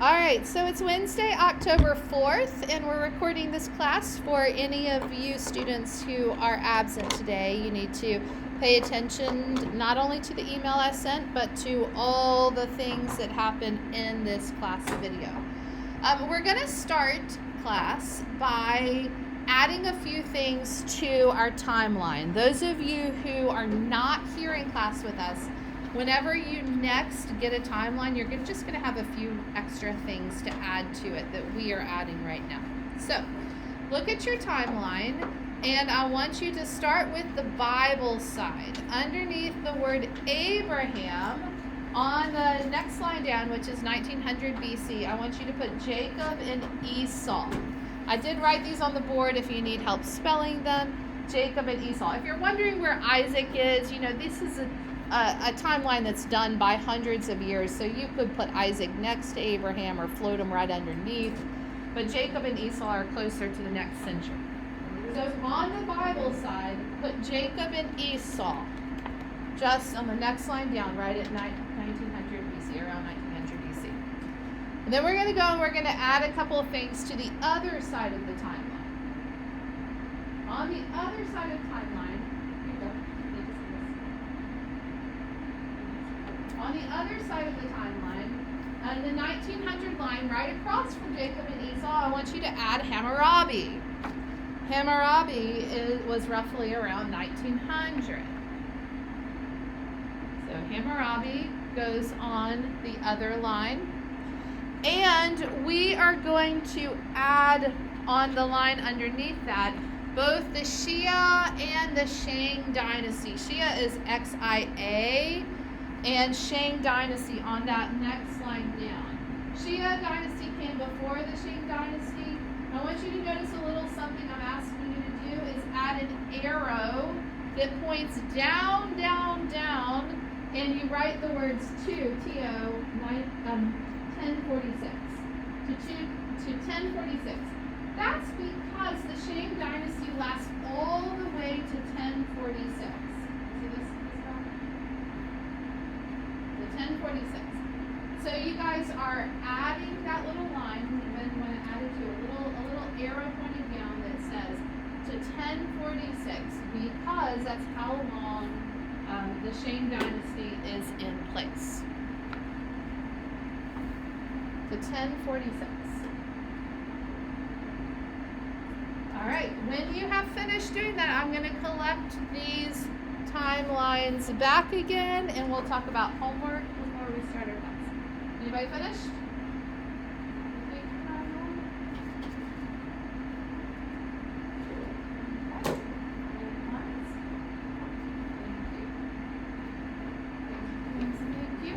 All right, so it's Wednesday, October 4th, and we're recording this class for any of you students who are absent today. You need to pay attention not only to the email I sent, but to all the things that happen in this class video. We're going to start class by adding a few things to our timeline. Those of you who are not here in class with us, whenever you next get a timeline, you're just going to have a few extra things to add to it that we are adding right now. So, look at your timeline, and I want you to start with the Bible side. Underneath the word Abraham, on the next line down, which is 1900 BC, I want you to put Jacob and Esau. I did write these on the board if you need help spelling them. Jacob and Esau. If you're wondering where Isaac is, this is a timeline that's done by hundreds of years, so you could put Isaac next to Abraham or float him right underneath, but Jacob and Esau are closer to the next century. So on the Bible side, put Jacob and Esau just on the next line down, right at 1900 BC, around 1900 BC. And then we're going to go and we're going to add a couple of things to the other side of the timeline. On the other side of the timeline, on the other side of the timeline, on the 1900 line, right across from Jacob and Esau, I want you to add Hammurabi. Hammurabi was roughly around 1900. So Hammurabi goes on the other line. And we are going to add on the line underneath that both the Shia and the Shang Dynasty. Shia is XIA. And Shang Dynasty on that next line down. Shia Dynasty came before the Shang Dynasty. I want you to notice a little something I'm asking you to do is add an arrow that points down, down, down, and you write the words to, T-O, 1046. To 1046. That's because the Shang Dynasty lasts all the way to 1046. 1046. So you guys are adding that little line, and then you want to add it to a little arrow pointing down that says to 1046 because that's how long the Shang Dynasty is in place. To 1046. All right, when you have finished doing that, I'm going to collect these timelines back again, and we'll talk about homework before we start our class. Anybody finished? Thank you.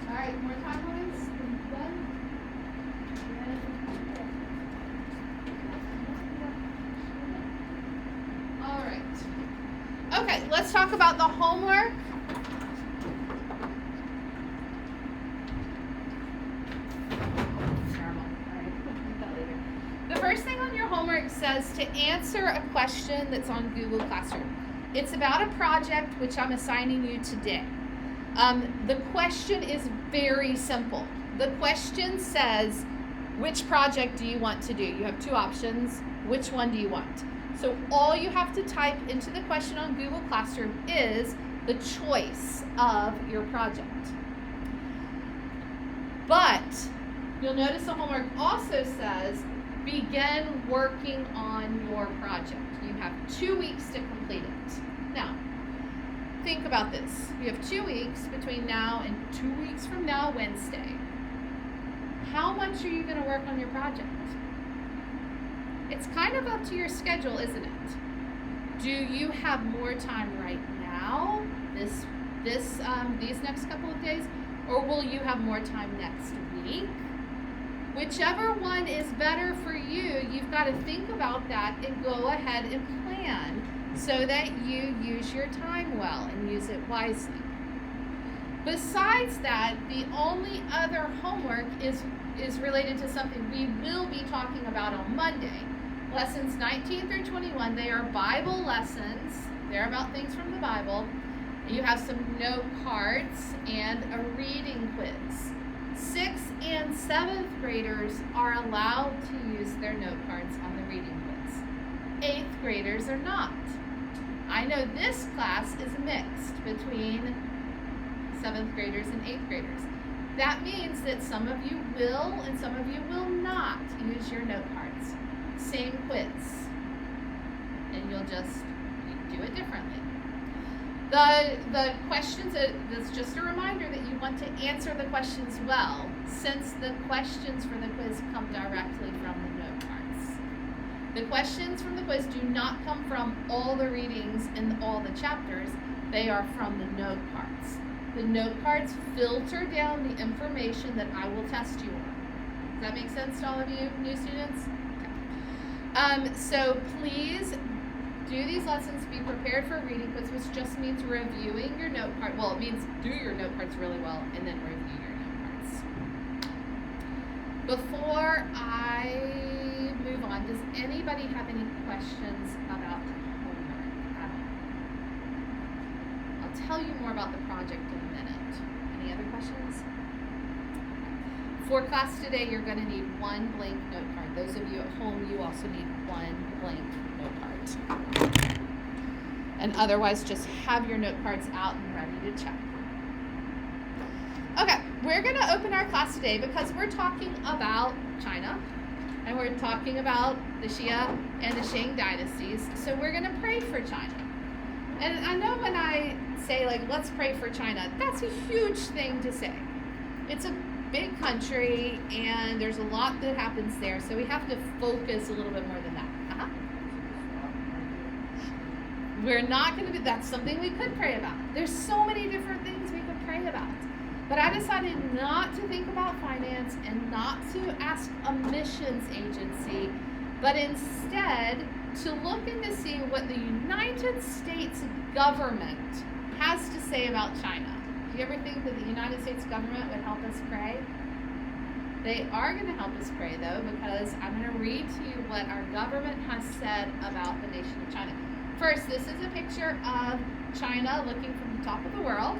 All right, more timelines. Done. All right. Okay, let's talk about the homework. The first thing on your homework says to answer a question that's on Google Classroom. It's about a project which I'm assigning you today. The question is very simple. The question says, which project do you want to do? You have two options. Which one do you want? So all you have to type into the question on Google Classroom is the choice of your project. But you'll notice the homework also says, begin working on your project. You have 2 weeks to complete it. Now, think about this. You have 2 weeks between now and 2 weeks from now, Wednesday. How much are you going to work on your project? It's kind of up to your schedule, isn't it? Do you have more time right now, these next couple of days, or will you have more time next week? Whichever one is better for you, you've got to think about that and go ahead and plan so that you use your time well and use it wisely. Besides that, the only other homework is related to something we will be talking about on Monday. Lessons 19 through 21, they are Bible lessons They're about things from the Bible. You have some note cards and a reading quiz. 6th and 7th graders are allowed to use their note cards on the reading quiz. 8th graders are not. I know this class is mixed between 7th graders and 8th graders. That means that some of you will and some of you will not use your note cards. Same quiz. And you'll just do it differently. The questions, that's just a reminder that you want to answer the questions well, since the questions for the quiz come directly from the note cards. The questions from the quiz do not come from all the readings in all the chapters. They are from the note cards. The note cards filter down the information that I will test you on. Does that make sense to all of you new students? Okay. So please do these lessons, be prepared for a reading quiz, which just means reviewing your note card. Well, it means do your note cards really well and then review your note cards. Before I move on, does anybody have any questions about homework at all? I'll tell you more about the project in a minute. Any other questions? For class today, you're going to need one blank note card. Those of you at home, you also need one blank note card. And otherwise, just have your note cards out and ready to check. Okay, we're going to open our class today because we're talking about China, and we're talking about the Xia and the Shang dynasties. So we're going to pray for China. And I know when I say, like, let's pray for China, that's a huge thing to say. It's a big country, and there's a lot that happens there, so we have to focus a little bit more than that. We're not going to do, that's something we could pray about. There's so many different things we could pray about. But I decided not to think about finance and not to ask a missions agency, but instead to look and to see what the United States government has to say about China. Do you ever think that the United States government would help us pray? They are going to help us pray, though, because I'm going to read to you what our government has said about the nation of China. First, this is a picture of China looking from the top of the world.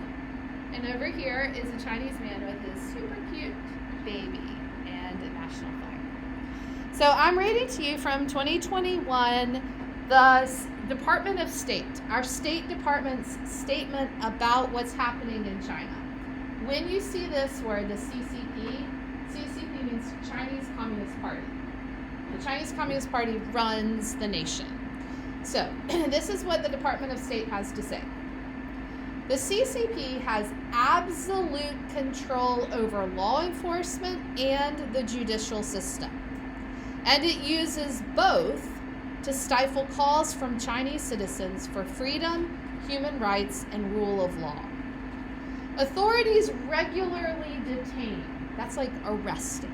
And over here is a Chinese man with his super cute baby and a national flag. So I'm reading to you from 2021, the Department of State, our State Department's statement about what's happening in China. When you see this word, the CCP means Chinese Communist Party. The Chinese Communist Party runs the nation. So, this is what the Department of State has to say. The CCP has absolute control over law enforcement and the judicial system. And it uses both to stifle calls from Chinese citizens for freedom, human rights, and rule of law. Authorities regularly detain, that's like arresting.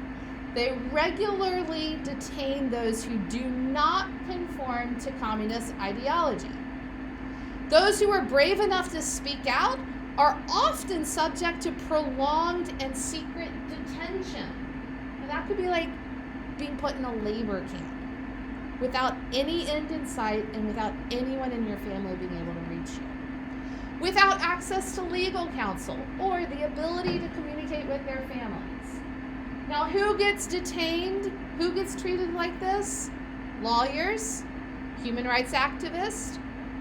They regularly detain those who do not conform to communist ideology. Those who are brave enough to speak out are often subject to prolonged and secret detention. Now, that could be like being put in a labor camp without any end in sight and without anyone in your family being able to reach you. Without access to legal counsel or the ability to communicate with their families. Now, who gets detained? Who gets treated like this? Lawyers, human rights activists,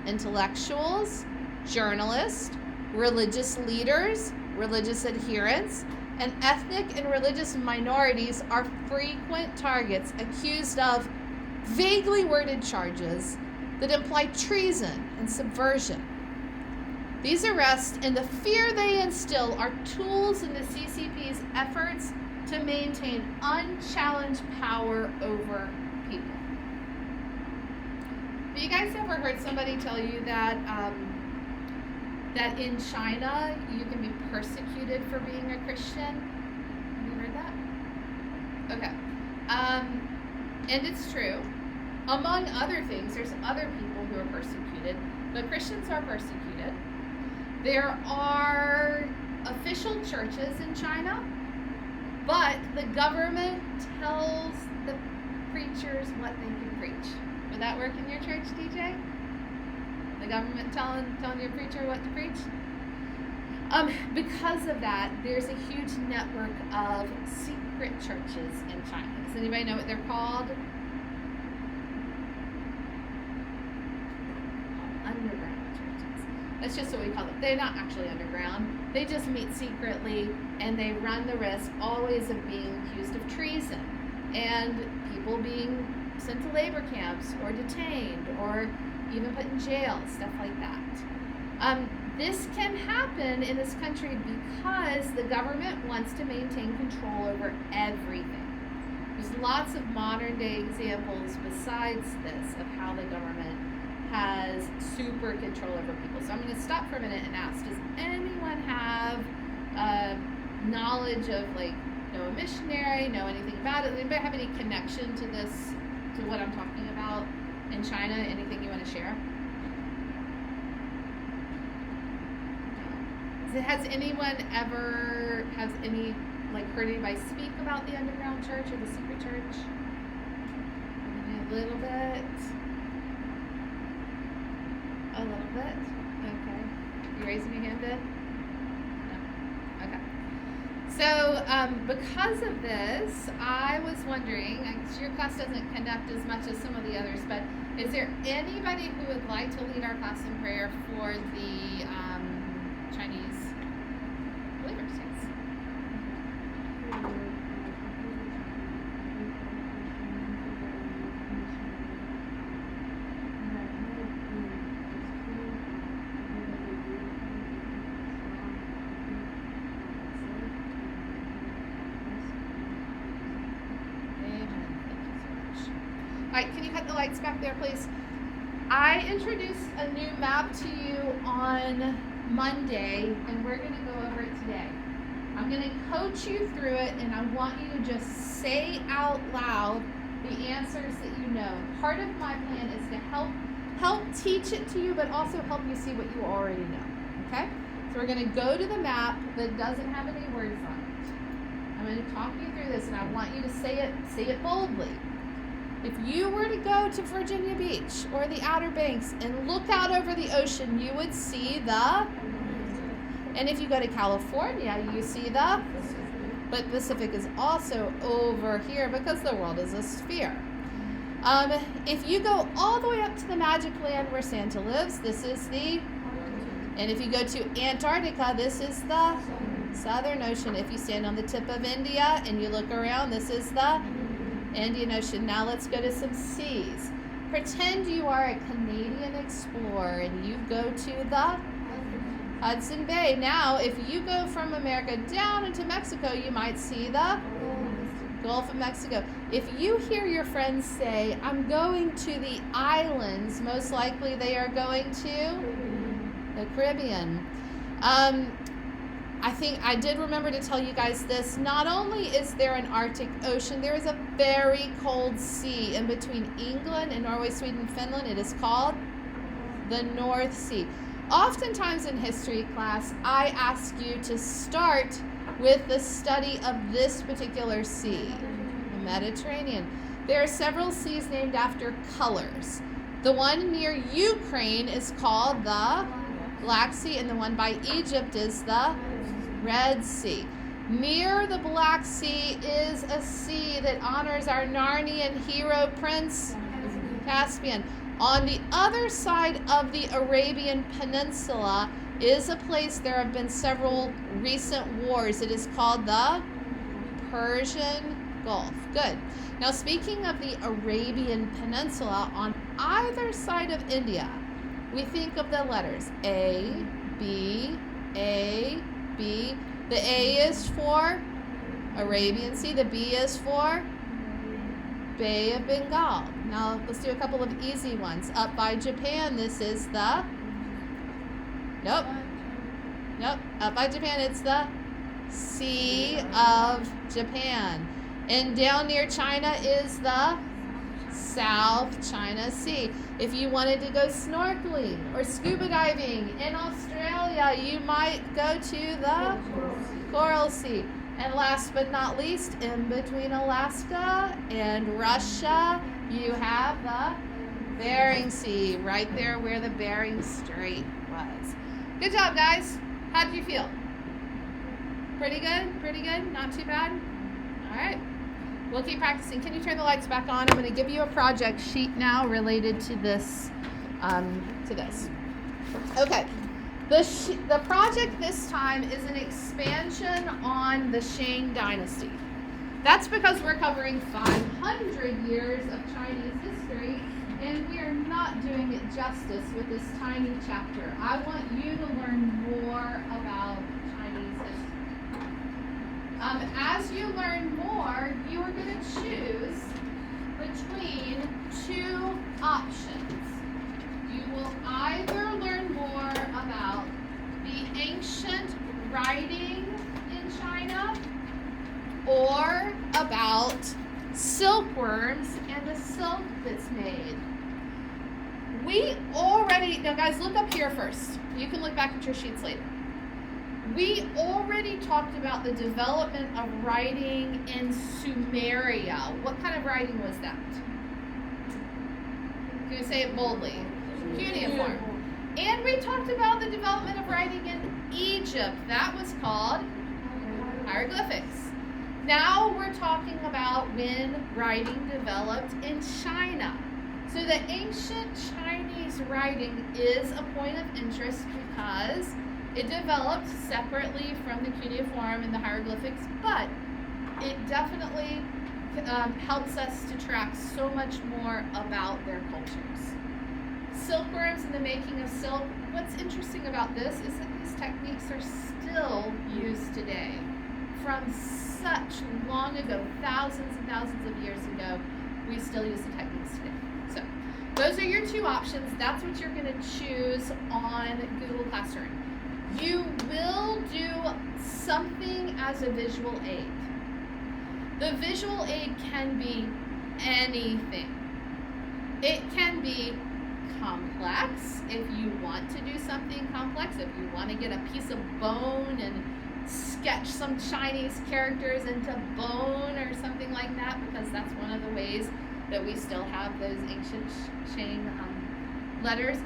intellectuals, journalists, religious leaders, religious adherents, and ethnic and religious minorities are frequent targets accused of vaguely worded charges that imply treason and subversion. These arrests and the fear they instill are tools in the CCP's efforts to maintain unchallenged power over people. Have you guys ever heard somebody tell you that that in China you can be persecuted for being a Christian? Have you heard that? Okay. And it's true. Among other things, there's other people who are persecuted, but Christians are persecuted. There are official churches in China, but the government tells the preachers what they can preach. Would that work in your church, DJ? The government telling your preacher what to preach? Because of that, there's a huge network of secret churches in China. Does anybody know what they're called? Underground churches. That's just what we call them. They're not actually underground. They just meet secretly, and they run the risk always of being accused of treason and people being sent to labor camps or detained or even put in jail, stuff like that. This can happen in this country because the government wants to maintain control over everything. There's lots of modern day examples besides this of how the government has super control over people. So I'm going to stop for a minute and ask, does anyone have knowledge of, like, know a missionary, know anything about it? Does anybody have any connection to this, to what I'm talking about in China? Anything you want to share? Has anyone ever, heard anybody speak about the underground church or the secret church? A little bit. A little bit. Okay. You raising your hand, Ben? No. Okay. So, because of this, I was wondering, your class doesn't conduct as much as some of the others, but is there anybody who would like to lead our class in prayer for the Chinese believers? Yes. All right, can you cut the lights back there, please? I introduced a new map to you on Monday, and we're going to go over it today. I'm going to coach you through it, and I want you to just say out loud the answers that you know. Part of my plan is to help teach it to you, but also help you see what you already know. Okay? So we're going to go to the map that doesn't have any words on it. I'm going to talk you through this, and I want you to say it boldly. If you were to go to Virginia Beach or the Outer Banks and look out over the ocean, you would see the, and if you go to California, you see the, but Pacific is also over here because the world is a sphere. If you go all the way up to the magic land where Santa lives, this is the, and if you go to Antarctica, this is the Southern Ocean. If you stand on the tip of India and you look around, this is the Indian Ocean. Now let's go to some seas. Pretend you are a Canadian explorer and you go to the Hudson Bay. Now, if you go from America down into Mexico, you might see the Gulf of Mexico. If you hear your friends say, I'm going to the islands, most likely they are going to the Caribbean. I think I did remember to tell you guys this. Not only is there an Arctic Ocean, there is a very cold sea in between England and Norway, Sweden, Finland. It is called the North Sea. Oftentimes in history class, I ask you to start with the study of this particular sea, the Mediterranean. There are several seas named after colors. The one near Ukraine is called the Black Sea, and the one by Egypt is the Red Sea. Near the Black Sea is a sea that honors our Narnian hero Prince Caspian. On the other side of the Arabian Peninsula is a place there have been several recent wars. It is called the Persian Gulf. Good. Now, speaking of the Arabian Peninsula, on either side of India, we think of the letters A, B, A, B. The A is for Arabian Sea. The B is for Bay of Bengal. Now, let's do a couple of easy ones. Up by Japan, this is the, nope. Up by Japan, it's the Sea of Japan. And down near China is the South China Sea. If you wanted to go snorkeling or scuba diving in Australia, you might go to the Coral Sea. And last but not least, in between Alaska and Russia, you have the Bering Sea, right there where the Bering Strait was. Good job, guys. How did you feel? Pretty good? Pretty good? Not too bad? All right. We'll keep practicing. Can you turn the lights back on? I'm going to give you a project sheet now related to this. Okay. The project this time is an expansion on the Shang Dynasty. That's because we're covering 500 years of Chinese history, and we are not doing it justice with this tiny chapter. I want you to learn more about Chinese history. As you learn more, you are going to choose between two options. You will either learn more about the ancient writing in China or about silkworms and the silk that's made. Now guys, look up here first. You can look back at your sheets later. We already talked about the development of writing in Sumeria. What kind of writing was that? Can you say it boldly? Cuneiform. And we talked about the development of writing in Egypt. That was called hieroglyphics. Now we're talking about when writing developed in China. So the ancient Chinese writing is a point of interest because it developed separately from the cuneiform and the hieroglyphics, but it definitely helps us to track so much more about their cultures. Silkworms and the making of silk. What's interesting about this is that these techniques are still used today. From such long ago, thousands and thousands of years ago, we still use the techniques today. So those are your two options. That's what you're going to choose on Google Classroom. You will do something as a visual aid. The visual aid can be anything. It can be complex if you want to do something complex, if you want to get a piece of bone and sketch some Chinese characters into bone or something like that, because that's one of the ways that we still have those ancient Shang letters.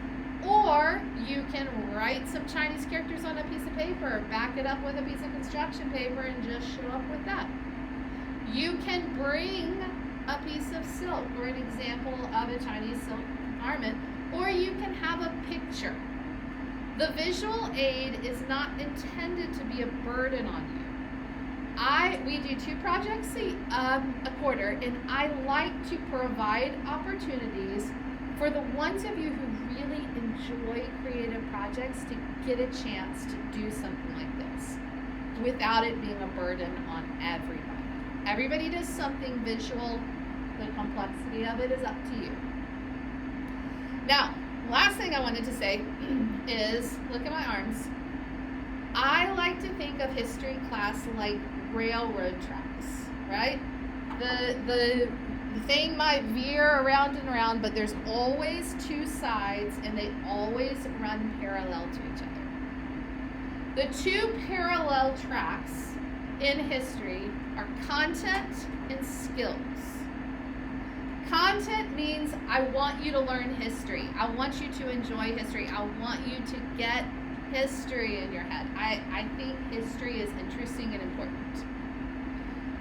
Or you can write some Chinese characters on a piece of paper, back it up with a piece of construction paper, and just show up with that. You can bring a piece of silk or an example of a Chinese silk garment, or you can have a picture. The visual aid is not intended to be a burden on you. We do 2 projects a quarter, and I like to provide opportunities for the ones of you who really enjoy creative projects to get a chance to do something like this without it being a burden on everybody. Everybody does something visual. The complexity of it is up to you. Now, last thing I wanted to say is, look at my arms. I like to think of history class like railroad tracks, right? The thing might veer around and around, but there's always 2 sides, and they always run parallel to each other. The 2 parallel tracks in history are content and skills. Content means I want you to learn history. I want you to enjoy history. I want you to get history in your head. I think history is interesting and important.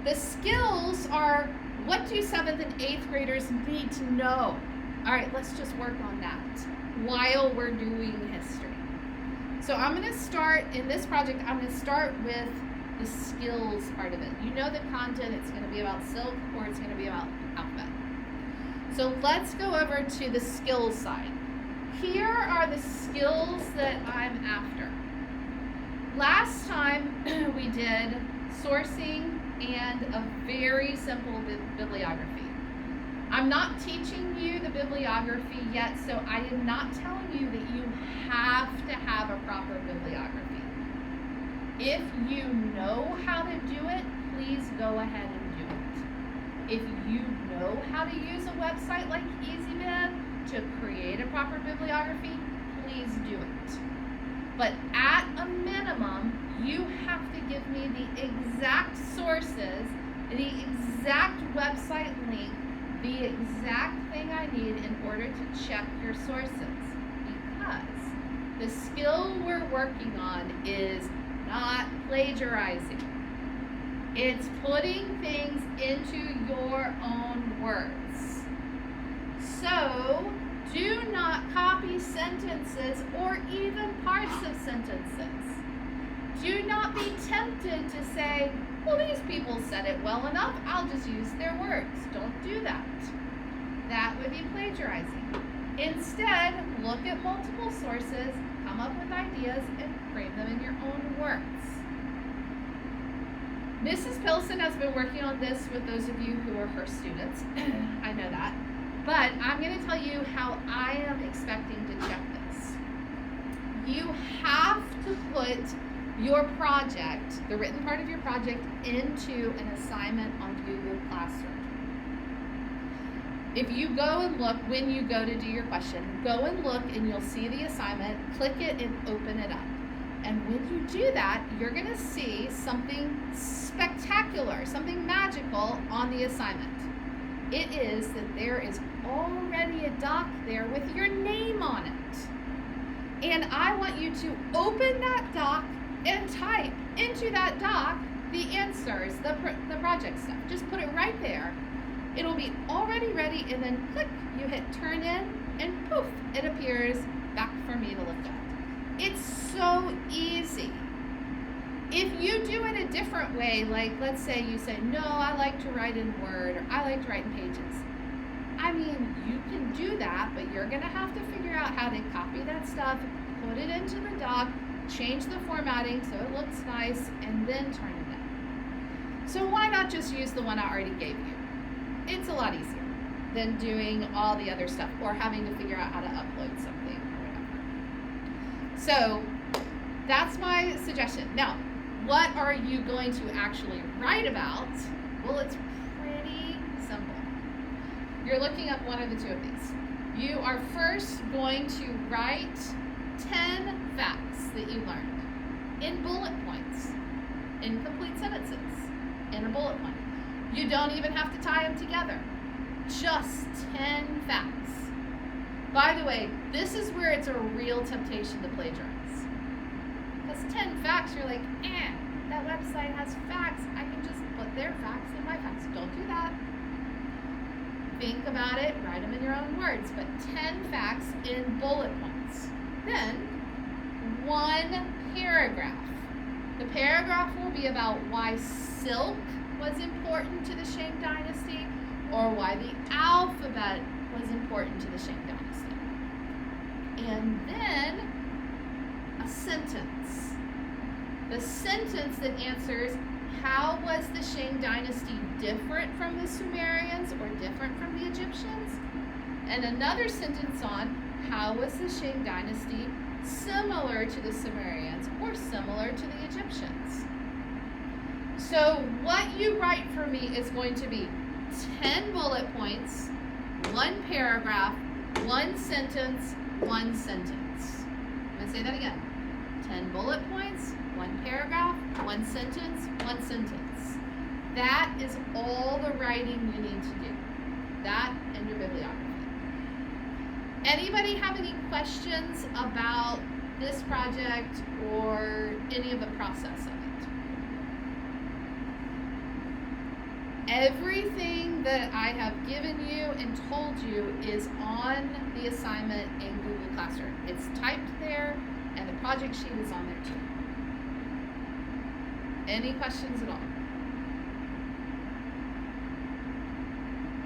The skills are, what do 7th and 8th graders need to know? All right, let's just work on that while we're doing history. So I'm going to start, in this project, I'm going to start with the skills part of it. You know the content, it's going to be about silk or it's going to be about alphabet. So let's go over to the skills side. Here are the skills that I'm after. Last time we did sourcing and a very simple bibliography. I'm not teaching you the bibliography yet, so I am not telling you that you have to have a proper bibliography. If you know how to do it, please go ahead and do it. If you know how to use a website like EasyBib to create a proper bibliography, please do it. But at a minimum, you have to give me the exact sources, the exact website link the exact thing I need in order to check your sources, because the skill we're working on is not plagiarizing. It's putting things into your own words. So, do not copy sentences or even parts of sentences. Do not be tempted to say, well, these people said it well enough, I'll just use their words. Don't do that. That would be plagiarizing. Instead, look at multiple sources, come up with ideas, and frame them in your own words. Mrs. Pilson has been working on this with those of you who are her students. I know that. But I'm going to tell you how I am expecting to check this. You have to put your project, the written part of your project, into an assignment on Google Classroom. If you go and look, when you go to do your question, go and look and you'll see the assignment, click it and open it up. And when you do that, you're going to see something spectacular, something magical on the assignment. It is that there is already a doc there with your name on it. And I want you to open that doc and type into that doc the answers, the project stuff. Just put it right there. It'll be already ready, and then click, you hit turn in, and poof, it appears back for me to look at. It's so easy. If you do it a different way, like let's say you say, no, I like to write in Word, or I like to write in Pages. I mean, you can do that, but you're going to have to figure out how to copy that stuff, put it into the doc, change the formatting so it looks nice, and then turn it in. So why not just use the one I already gave you? It's a lot easier than doing all the other stuff or having to figure out how to upload something or whatever. So that's my suggestion. Now, what are you going to actually write about? Well, it's pretty simple. You're looking up one of the two of these. You are first going to write 10 facts that you learned in bullet points, in complete sentences, in a bullet point. You don't even have to tie them together. Just 10 facts. By the way, this is where it's a real temptation to plagiarize. Because 10 facts, you're like, that website has facts. I can just put their facts in my facts. Don't do that. Think about it, write them in your own words, but 10 facts in bullet points. Then, one paragraph. The paragraph will be about why silk was important to the Shang Dynasty, or why the alphabet was important to the Shang Dynasty. And then, a sentence. The sentence that answers, how was the Shang Dynasty different from the Sumerians or different from the Egyptians? And another sentence on, how was the Shang Dynasty similar to the Sumerians or similar to the Egyptians? So what you write for me is going to be 10 bullet points, one paragraph, one sentence, one sentence. I'm going to say that again. 10 bullet points, one paragraph, one sentence, one sentence. That is all the writing you need to do. That and your bibliography. Anybody have any questions about this project or any of the process of it? Everything that I have given you and told you is on the assignment in Google Classroom. It's typed there, and the project sheet is on there too. Any questions at all?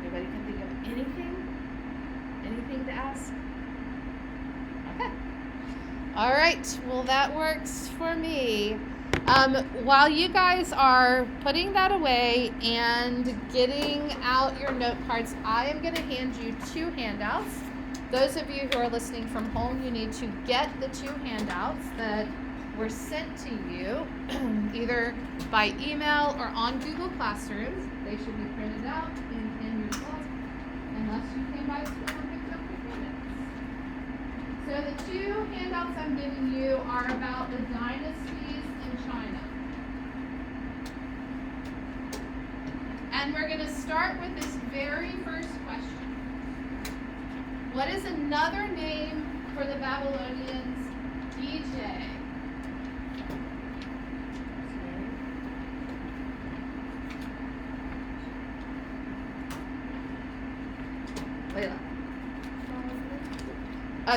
Anybody can think of anything? Anything to ask? Okay. All right. Well, that works for me. While you guys are putting that away and getting out your note cards, I am going to hand you 2 handouts. Those of you who are listening from home, you need to get the 2 handouts that were sent to you either by email or on Google Classroom. They should be printed out in your book, unless you came by school and picked up the printouts. So the 2 handouts I'm giving you are about the dynasties in China. And we're going to start with this very first question. What is another name for the Babylonians? DJ.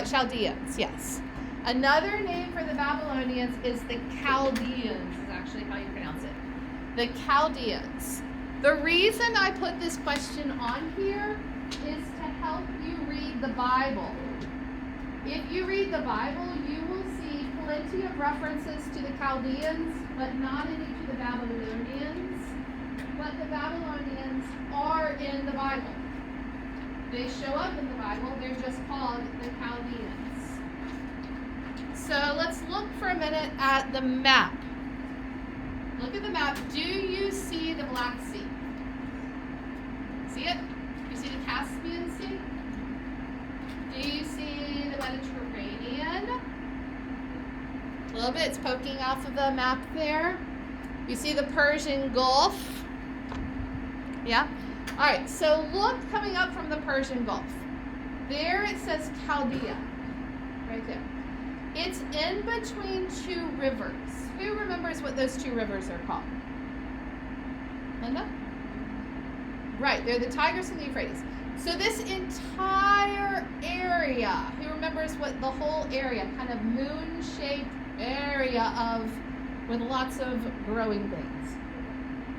Chaldeans, yes. Another name for the Babylonians is the Chaldeans, is actually how you pronounce it. The Chaldeans. The reason I put this question on here is to help you read the Bible. If you read the Bible, you will see plenty of references to the Chaldeans, but not any to the Babylonians. But the Babylonians are in the Bible. They show up in the Bible. They're just called the Chaldeans. So let's look for a minute at the map. Look at the map. Do you see the Black Sea? See it? You see the Caspian Sea? Do you see the Mediterranean? A little bit. It's poking off of the map there. You see the Persian Gulf? Yeah? All right, so look coming up from the Persian Gulf. There it says Chaldea, right there. It's in between two rivers. Who remembers what those two rivers are called? Linda? Right, they're the Tigris and the Euphrates. So this entire area, who remembers what the whole area, kind of moon-shaped area of, with lots of growing things.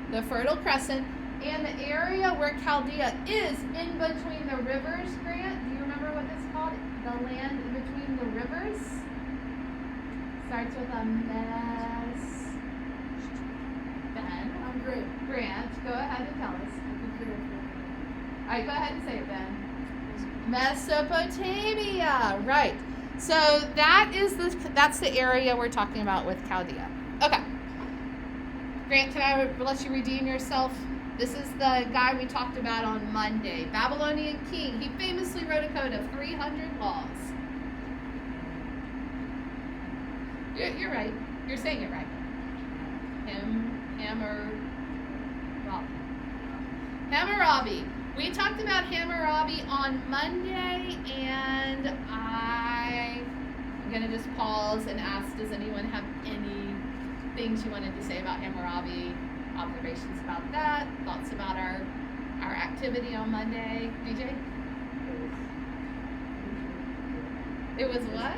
The Fertile Crescent. And the area where Chaldea is in between the rivers, Grant, do you remember what it's called? The land in between the rivers? Starts with a mess. Ben? I'm Grant. Grant, go ahead and tell us. All right, go ahead and say it, Ben. Mesopotamia, right. So that's the area we're talking about with Chaldea. Okay. Grant, can I let you redeem yourself? This is the guy we talked about on Monday. Babylonian king. He famously wrote a code of 300 laws. You're right. You're saying it right. Hammurabi. We talked about Hammurabi on Monday, and I'm going to just pause and ask, does anyone have any things you wanted to say about Hammurabi? Observations about that, thoughts about our activity on Monday. DJ? It was what?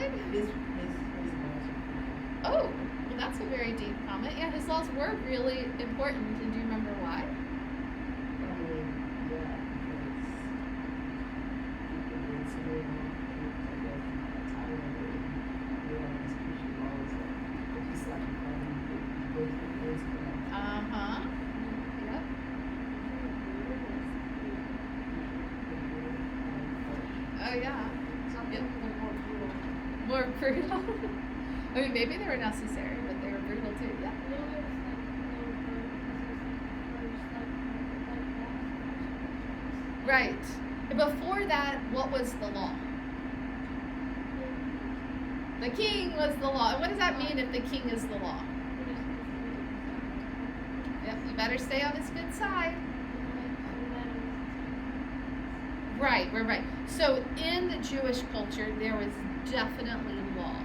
Oh, well, that's a very deep comment. Yeah, his laws were really important. And do you remember why? Yep. Oh, yeah. Yep. More brutal. I mean, maybe they were necessary, but they were brutal too. Yeah. Right. Before that, what was the law? The king was the law. And what does that mean if the king is the law? Yep, you better stay on his good side. Right. So in the Jewish culture, there was definitely law.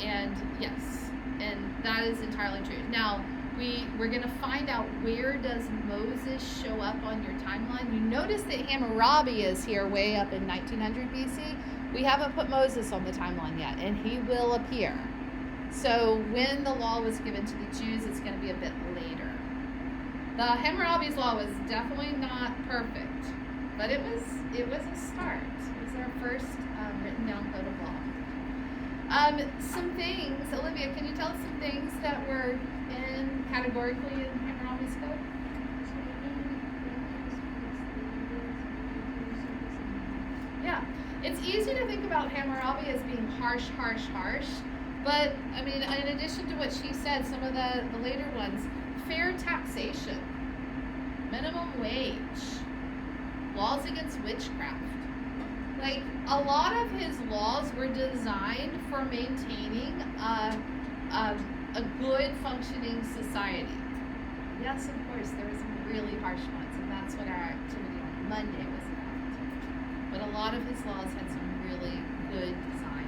And yes, and that is entirely true. Now, we're going to find out, where does Moses show up on your timeline? You notice that Hammurabi is here way up in 1900 BC. We haven't put Moses on the timeline yet, and he will appear. So when the law was given to the Jews, it's going to be a bit later. The Hammurabi's law was definitely not perfect, but it was a start. It was our first written down code of law. Some things, Olivia, can you tell us some things that were in categorically in Hammurabi's code? Yeah, it's easy to think about Hammurabi as being harsh, but I mean, in addition to what she said, some of the later ones, fair taxation, minimum wage, laws against witchcraft. Like, a lot of his laws were designed for maintaining a good functioning society. Yes, of course, there were some really harsh ones, and that's what our activity on Monday was about. but a lot of his laws had some really good design.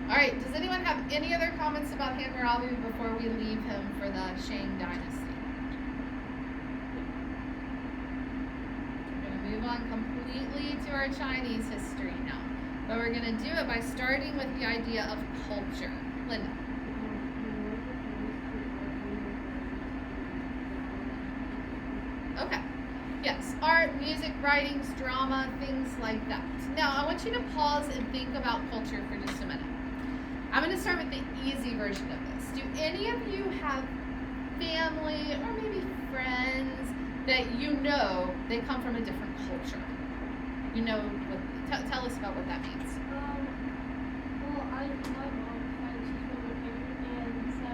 All right, does anyone have any other comments about Hammurabi before we leave him for the Shang Dynasty? We're going to move on completely to our Chinese history now. But we're going to do it by starting with the idea of culture. Linda. Okay. Yes, art, music, writings, drama, things like that. Now, I want you to pause and think about culture for just a minute. I'm going to start with the easy version of this. Do any of you have family or maybe friends that you know they come from a different culture? You know, tell us about what that means. Well, my mom, she's from Japan, and so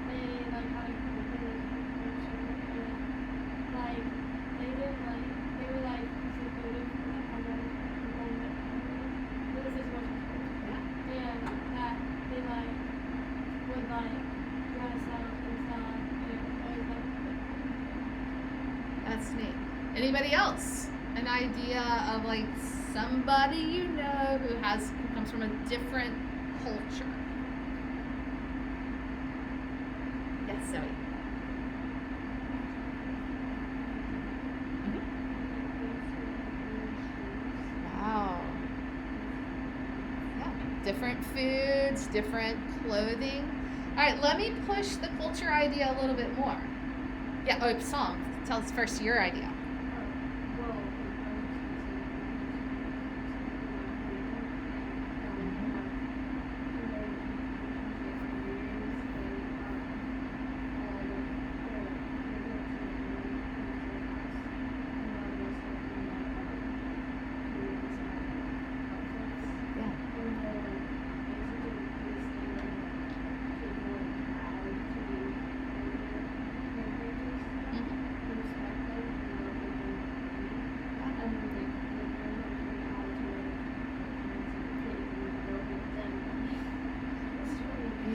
they like had a completely different culture, and like they were like secluded from like other people that this is what she's from. Yeah. And that they like would like dress up and stuff, and always like. That's neat. Anybody else? An idea of like somebody you know who comes from a different culture. Yes, Zoe. Wow. Yeah. Different foods, different clothing. All right, let me push the culture idea a little bit more. Yeah, oh, Song. Tell us first your idea.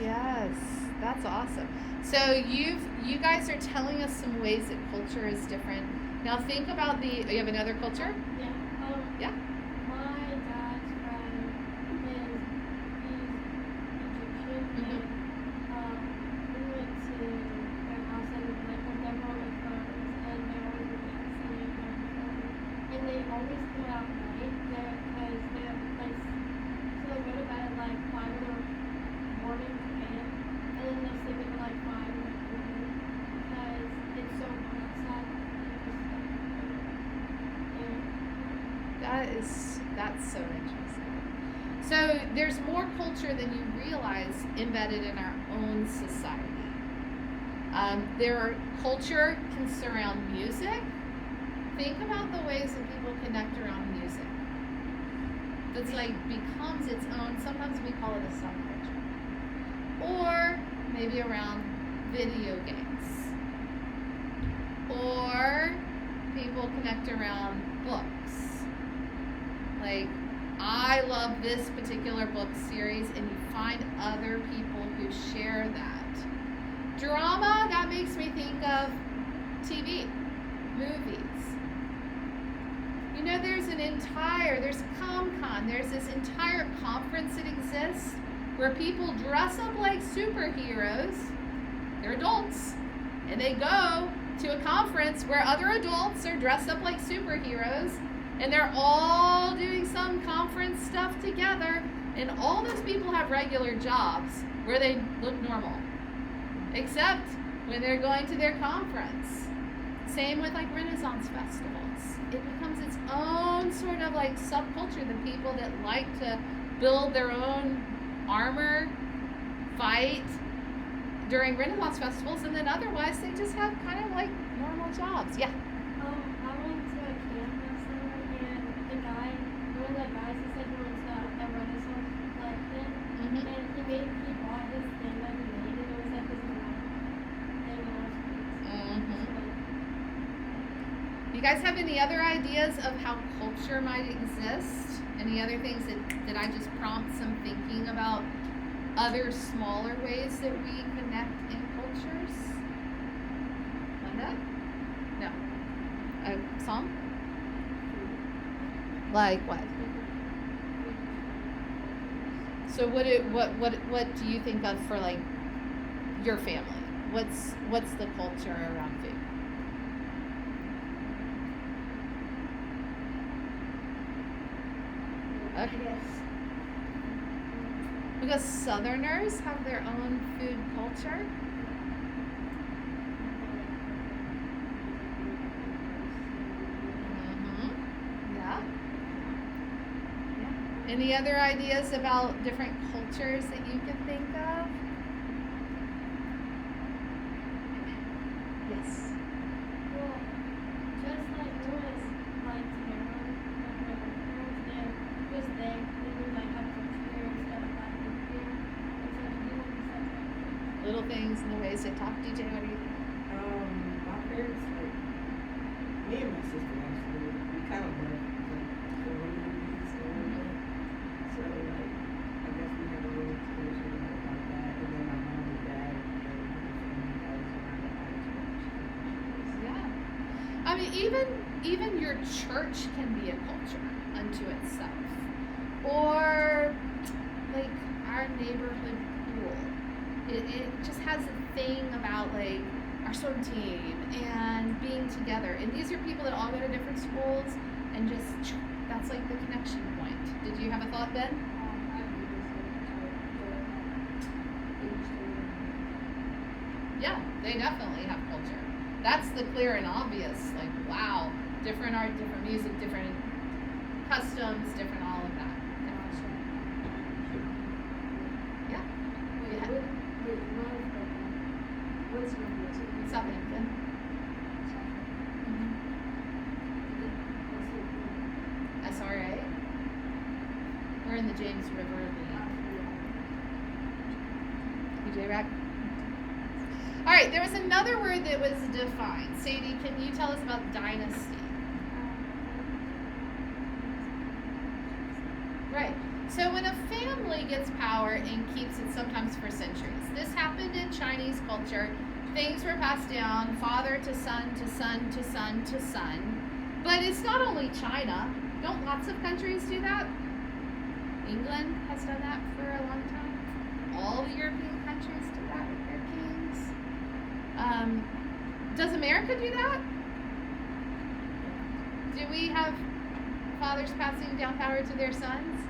Yes, that's awesome. So you guys are telling us some ways that culture is different. Now think about you have another culture? Yeah. Yeah. My dad's friend he's Egyptian, and we went to their house and like with them all with phones, and they always were dancing and they always go out night there because they have like so they go to bed at like 5 in the morning Japan, and then they'll sleep until like 5 in the morning because it's so hot outside. That's so interesting. So there's more culture than you realize embedded in our own society. Culture can surround music. Think about the ways that people connect around music. That's like becomes its own. Sometimes we call it a subculture. Or maybe around video games. Or people connect around books. Like, I love this particular book series, and you find other people who share that. Drama, that makes me think of TV, movies. You know, there's ComCon, there's this entire conference that exists where people dress up like superheroes, they're adults, and they go to a conference where other adults are dressed up like superheroes, and they're all doing some conference stuff together, and all those people have regular jobs where they look normal, except when they're going to their conference. Same with like Renaissance festivals. It becomes its own sort of like subculture, the people that like to build their own armor, fight during Renaissance festivals, and then otherwise they just have kind of like normal jobs. Yeah. I went to a camp last summer, and one of the guys, he said he went to a Renaissance collection, and he bought his thing that he made, and it was like his own thing, and it was crazy. You guys have any other ideas of how culture might exist? Any other things that I just prompt some thinking about other smaller ways that we connect in cultures? Linda? No. A song? Like what? So what do you think of for like your family? What's the culture around food? Okay. Yes. Because Southerners have their own food culture. Yeah. Yeah. Any other ideas about different cultures that you can think of? Yes. Well, just like it was like Tamara, like my grandparents, and because they would like have culture instead of like cooking, and so she would be such like Little things and the ways they talk. DJ, what do you think? My parents, like, me and my sister actually, we kind of love, like, horror movies and whatnot. So, like, I guess we have a little tradition about that. And then my mom and dad, and my family guys around the house. Yeah. I mean, even your church can be a culture unto itself. Or like our neighborhood pool. It just has a thing about like our swim team and being together. And these are people that all go to different schools and just that's like the connection point. Did you have a thought, Ben? Yeah, they definitely have culture. That's the clear and obvious. Like, wow, different art, different music, different customs, different all of that. Yeah. Yeah. Southampton. SRA. We're in the James River League. DJ Rack. All right, there was another word that was defined. Sadie, can you tell us about dynasty? Right. So when a family gets power and keeps it sometimes for centuries, this happened in Chinese culture. Things were passed down, father to son to son to son to son. But it's not only China. Don't lots of countries do that? England has done that for a long time. All the European countries do that with their kings. Does America do that? Do we have fathers passing down power to their sons?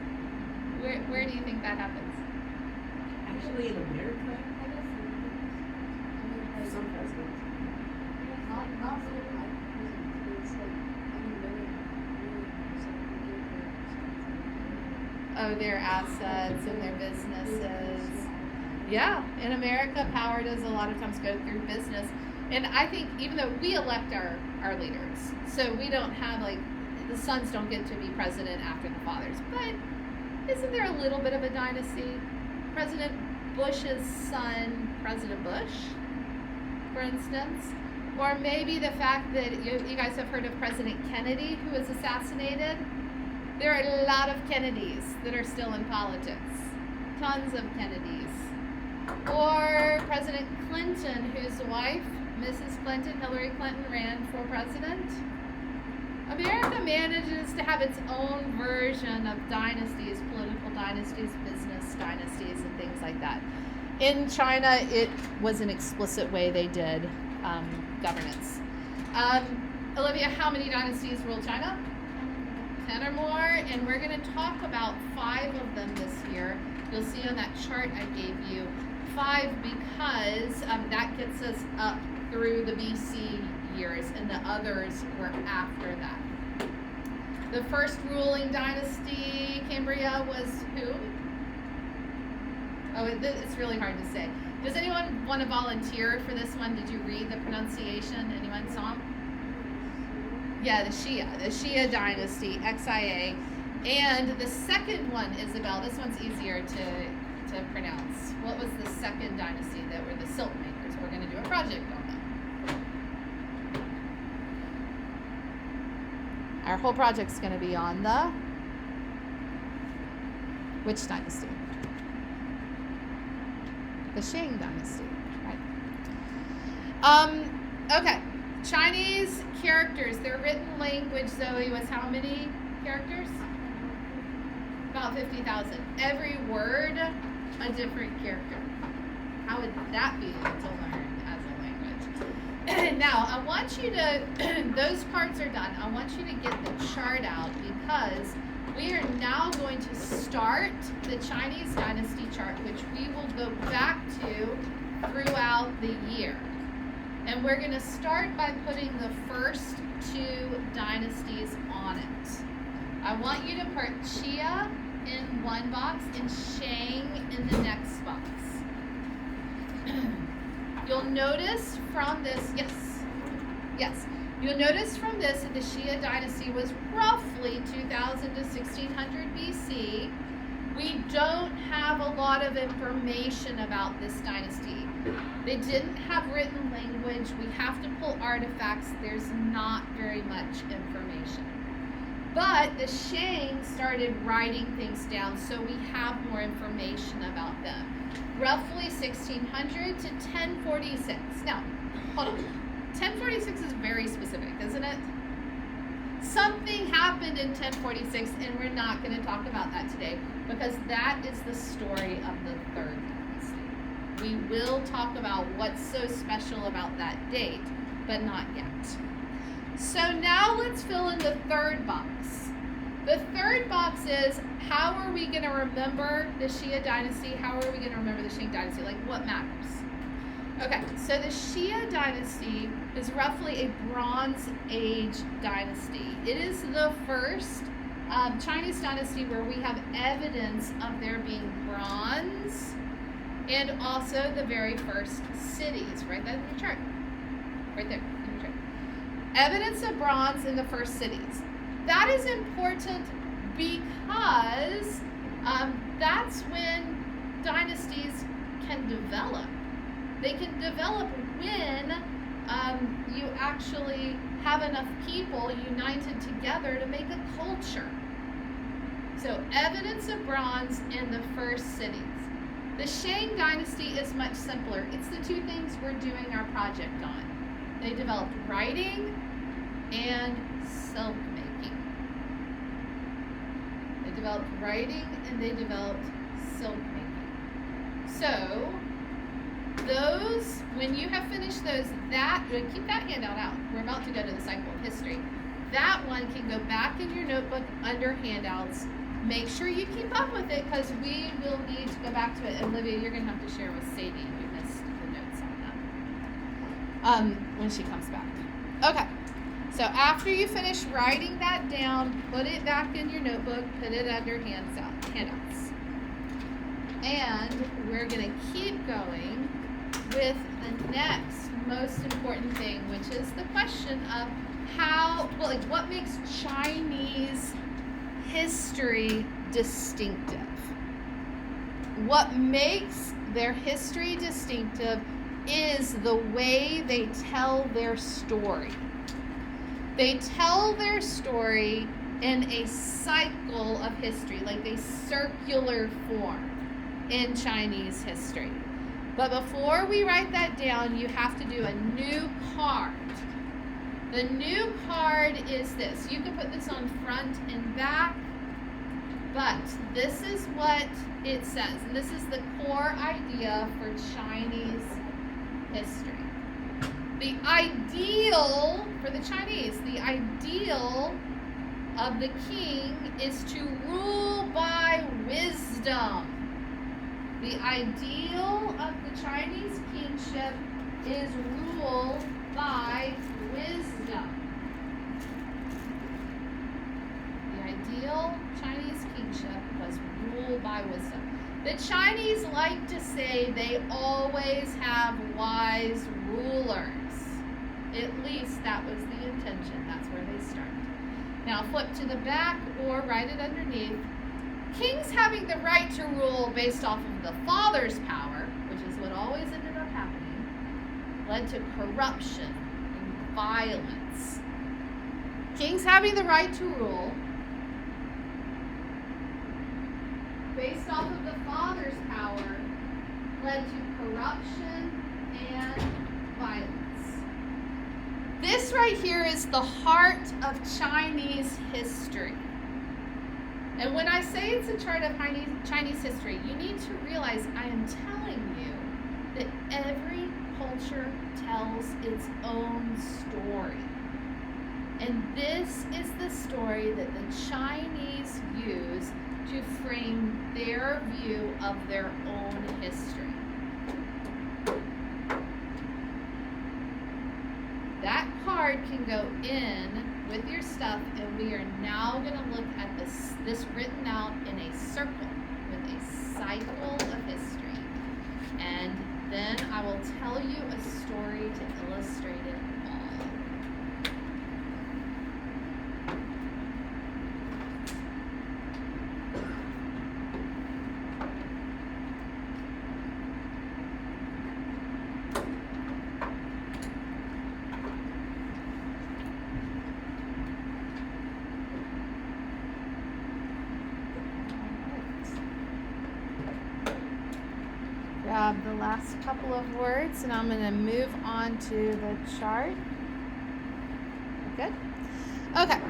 Where do you think that happens? Actually, in America, some presidents. Oh, their assets and their businesses. Yeah, in America, power does a lot of times go through business. And I think even though we elect our leaders, so we don't have like, the sons don't get to be president after the fathers. But isn't there a little bit of a dynasty? President Bush's son, President Bush, for instance. Or maybe the fact that you guys have heard of President Kennedy, who was assassinated. There are a lot of Kennedys that are still in politics. Tons of Kennedys. Or President Clinton, whose wife, Mrs. Clinton, Hillary Clinton, ran for president. America manages to have its own version of dynasties, political dynasties, business dynasties, and things like that. In China, it was an explicit way they did governance. Olivia, how many dynasties ruled China? 10 or more, and we're going to talk about 5 of them this year. You'll see on that chart I gave you 5 because that gets us up through the BC years, and the others were after that. The first ruling dynasty, Cambria, was who? Oh, it's really hard to say. Does anyone want to volunteer for this one? Did you read the pronunciation? Anyone saw them? Yeah, the Shia dynasty, XIA. And the second one, Isabel, this one's easier to pronounce. What was the second dynasty that were the silk makers? We're going to do a project on them. Our whole project's going to be on the which dynasty? The Shang dynasty, right? Okay. Chinese characters, their written language, Zoe, was how many characters? About 50,000. Every word, a different character. How would that be to learn as a language? Now, I want you to, those parts are done. I want you to get the chart out because we are now going to start the Chinese dynasty chart, which we will go back to throughout the year. And we're going to start by putting the first 2 dynasties on it. I want you to put Xia in one box and Shang in the next box. You'll notice from this, yes. You'll notice from this that the Xia dynasty was roughly 2000 to 1600 BC. We don't have a lot of information about this dynasty. They didn't have written language. We have to pull artifacts. There's not very much information. But the Shang started writing things down, so we have more information about them. Roughly 1600 to 1046. Now, hold on. 1046 is very specific, isn't it? Something happened in 1046, and we're not going to talk about that today because that is the story of the 3rd dynasty. We will talk about what's so special about that date, but not yet. So now let's fill in the 3rd box. The 3rd box is, how are we going to remember the Xia dynasty? How are we going to remember the Shang dynasty? Like, what matters? Okay, so the Xia dynasty is roughly a Bronze Age dynasty. It is the first Chinese dynasty where we have evidence of there being bronze and also the very first cities. Write that in your chart. Right there in your chart. Evidence of bronze in the first cities. That is important because that's when dynasties can develop. They can develop when you actually have enough people united together to make a culture. So evidence of bronze in the first cities. The Shang dynasty is much simpler. It's the 2 things we're doing our project on. They developed writing and silk making. They developed writing and they developed silk making. So those, when you have finished those, keep that handout out. We're about to go to the cycle of history. That one can go back in your notebook under handouts. Make sure you keep up with it because we will need to go back to it. And Olivia, you're going to have to share with Sadie who missed the notes on that when she comes back. Okay, so after you finish writing that down, put it back in your notebook, put it under handouts. And we're going to keep going with the next most important thing, which is the question of what makes Chinese history distinctive? What makes their history distinctive is the way they tell their story. They tell their story in a cycle of history, like a circular form in Chinese history. But before we write that down, you have to do a new card. The new card is this. You can put this on front and back, but this is what it says. And this is the core idea for Chinese history. The ideal for the Chinese, the ideal of the king is to rule by wisdom. The ideal of the Chinese kingship is rule by wisdom. The ideal Chinese kingship was rule by wisdom. The Chinese like to say they always have wise rulers. At least that was the intention. That's where they started. Now flip to the back or write it underneath. Kings having the right to rule based off of the father's power, which is what always ended up happening, led to corruption and violence. Kings having the right to rule based off of the father's power led to corruption and violence. This right here is the heart of Chinese history. And when I say it's a chart of Chinese history, you need to realize I am telling you that every culture tells its own story. And this is the story that the Chinese use to frame their view of their own history. That card can go in with your stuff, and we are now going to look at this written out in a circle with a cycle of history. And then I will tell you a story to illustrate it all. Grab the last couple of words, and I'm going to move on to the chart. Good? Okay.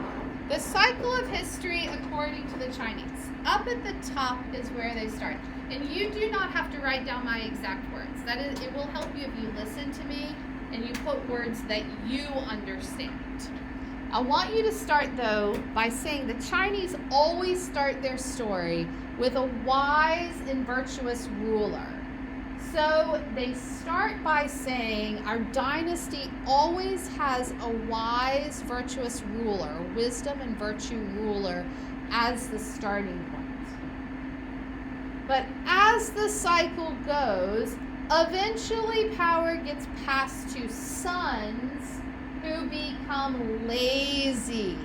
The cycle of history according to the Chinese. Up at the top is where they start. And you do not have to write down my exact words. That is, it will help you if you listen to me and you put words that you understand. I want you to start, though, by saying the Chinese always start their story with a wise and virtuous ruler. So they start by saying our dynasty always has a wise, virtuous ruler, wisdom and virtue ruler as the starting point. But as the cycle goes, eventually power gets passed to sons who become lazy.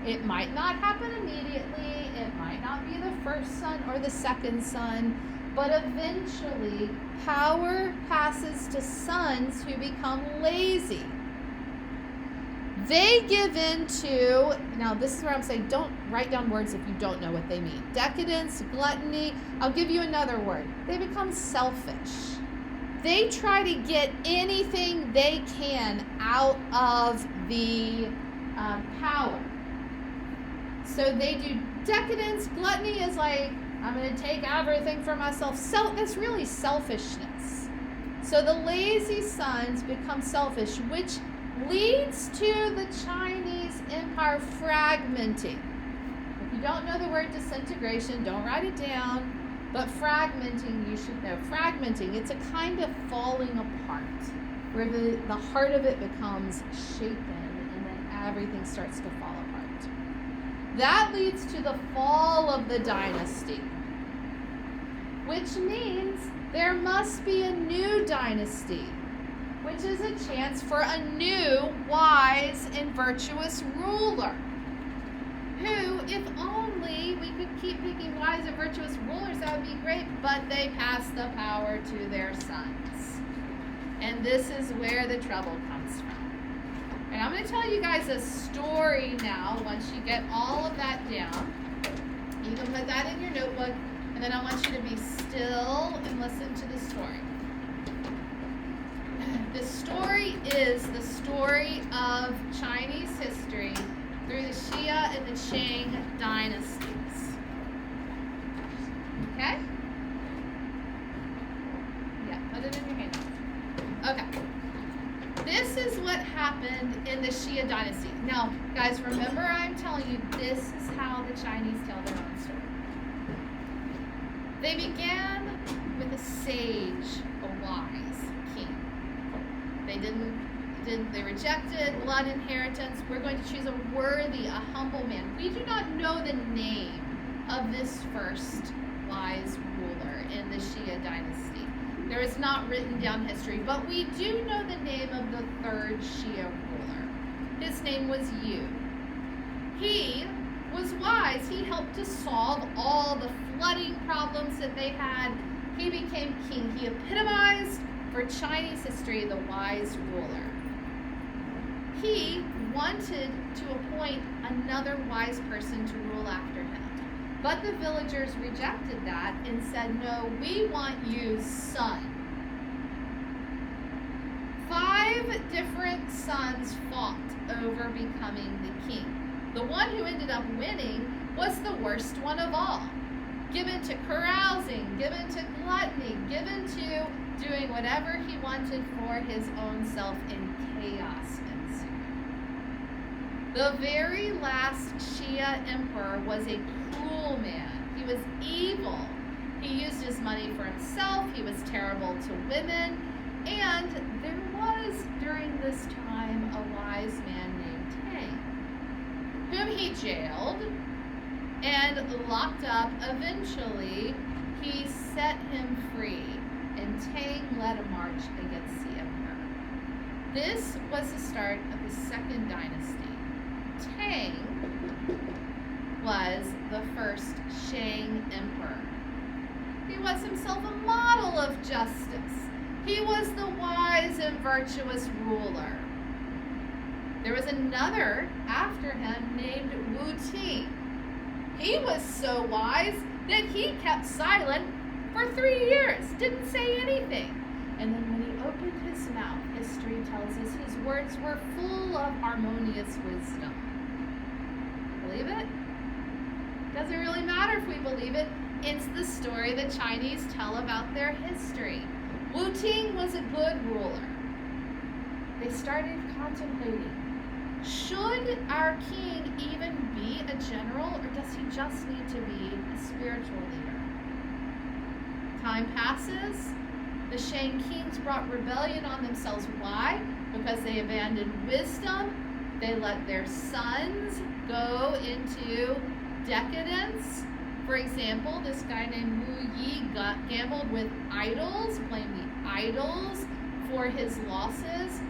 It might not happen immediately. It might not be the first son or the second son. But eventually, power passes to sons who become lazy. They give in to, now this is where I'm saying don't write down words if you don't know what they mean. Decadence, gluttony, I'll give you another word. They become selfish. They try to get anything they can out of the power. So they do decadence, gluttony is like, I'm going to take everything for myself. That's really selfishness. So the lazy sons become selfish, which leads to the Chinese empire fragmenting. If you don't know the word disintegration, don't write it down. But fragmenting, you should know. Fragmenting, it's a kind of falling apart, where the heart of it becomes shaken and then everything starts to fall apart. That leads to the fall of the dynasty, which means there must be a new dynasty, which is a chance for a new wise and virtuous ruler, who, if only we could keep picking wise and virtuous rulers, that would be great, but they pass the power to their sons. And this is where the trouble comes from. And I'm going to tell you guys a story now once you get all of that down. You can put that in your notebook, and then I want you to be still and listen to the story. The story is the story of Chinese history through the Xia and the Shang dynasties. Okay? Yeah, put it in your hand. Okay. This is what happened in the Xia dynasty. Now, guys, remember I'm telling you this is how the Chinese tell their own story. They began with a sage, a wise king. They rejected blood inheritance. We're going to choose a worthy, a humble man. We do not know the name of this first wise ruler in the Xia dynasty. There is not written down history, but we do know the name of the third Xia ruler. His name was Yu. He was wise. He helped to solve all the flooding problems that they had. He became king. He epitomized for Chinese history the wise ruler. He wanted to appoint another wise person to rule after him. But the villagers rejected that and said, no, we want Yu's son. 5 5 different sons fought over becoming the king. The one who ended up winning was the worst one of all. Given to carousing, given to gluttony, given to doing whatever he wanted for his own self, and chaos ensued. The very last Shia emperor was a cruel man. He was evil. He used his money for himself. He was terrible to women. And there was, during this time, a wise man named Tang, whom he jailed and locked up. Eventually, he set him free, and Tang led a march against the emperor. This was the start of the second dynasty. Tang was the first Shang emperor. He was himself a model of justice. He was the wise and virtuous ruler. There was another after him named Wu Ti. He was so wise that he kept silent for 3 years, didn't say anything. And then when he opened his mouth, history tells us his words were full of harmonious wisdom. Believe it? Doesn't really matter if we believe it. It's the story the Chinese tell about their history. Wu Ti was a good ruler. They started contemplating, should our king even be a general, or does he just need to be a spiritual leader? Time passes. The Shang kings brought rebellion on themselves. Why? Because they abandoned wisdom. They let their sons go into decadence. For example, this guy named Wu Yi gambled with idols, blamed the idols for his losses,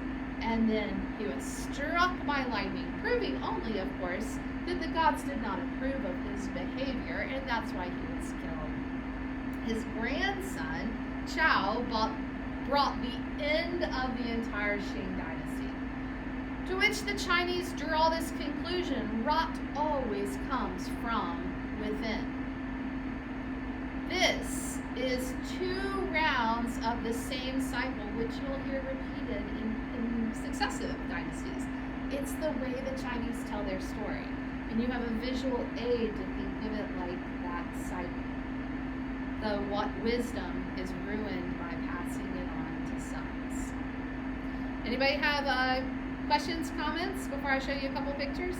and then he was struck by lightning, proving only, of course, that the gods did not approve of his behavior, and that's why he was killed. His grandson, Chao, brought the end of the entire Shang dynasty, to which the Chinese draw this conclusion: rot always comes from within. This is 2 rounds of the same cycle, which you'll hear repeated in successive dynasties. It's the way the Chinese tell their story. And you have a visual aid to think of it like that cycle. What wisdom is ruined by passing it on to sons. Anybody have questions, comments before I show you a couple pictures?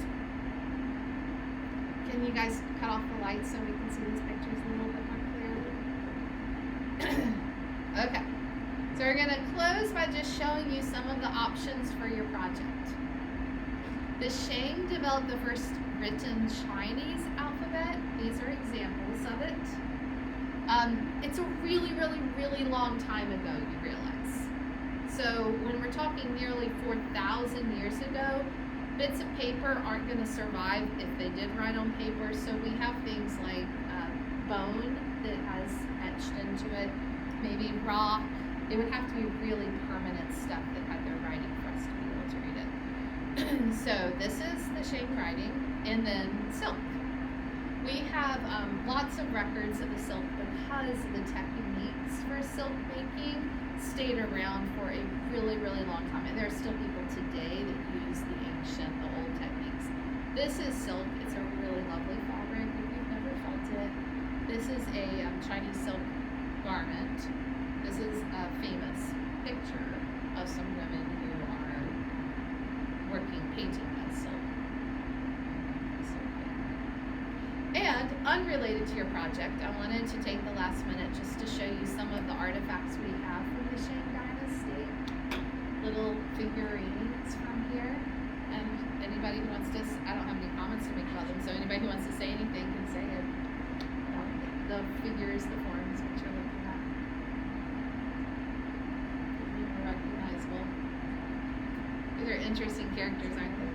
Can you guys cut off the lights so we can see these pictures a little bit more clearly? Okay, so we're going to close by just showing you some of the options for your project. The Shang developed the first written Chinese alphabet. These are examples of it. It's a really, really, really long time ago, you realize. So when we're talking nearly 4,000 years ago, bits of paper aren't going to survive if they did write on paper. So we have things like bone that has etched into it, maybe rock. It would have to be really permanent stuff that had their writing for us to be able to read it. So this is the Shang writing, and then silk. We have lots of records of the silk because the techniques for silk making stayed around for a really, really long time. And there are still people today that use the old techniques. This is silk. It's a really lovely fabric if you've never felt it. This is a Chinese silk garment. This is a famous picture of some women who are painting that silk. And unrelated to your project, I wanted to take the last minute just to show you some of the artifacts we have from the Shang dynasty. Little figurines from here. And anybody who wants to, I don't have any comments to make about them, so anybody who wants to say anything can say it. The figures, the forms that you're looking at. More recognizable. These are interesting characters, aren't they?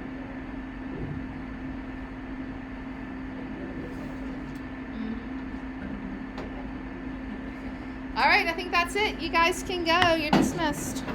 All right, I think that's it. You guys can go. You're dismissed.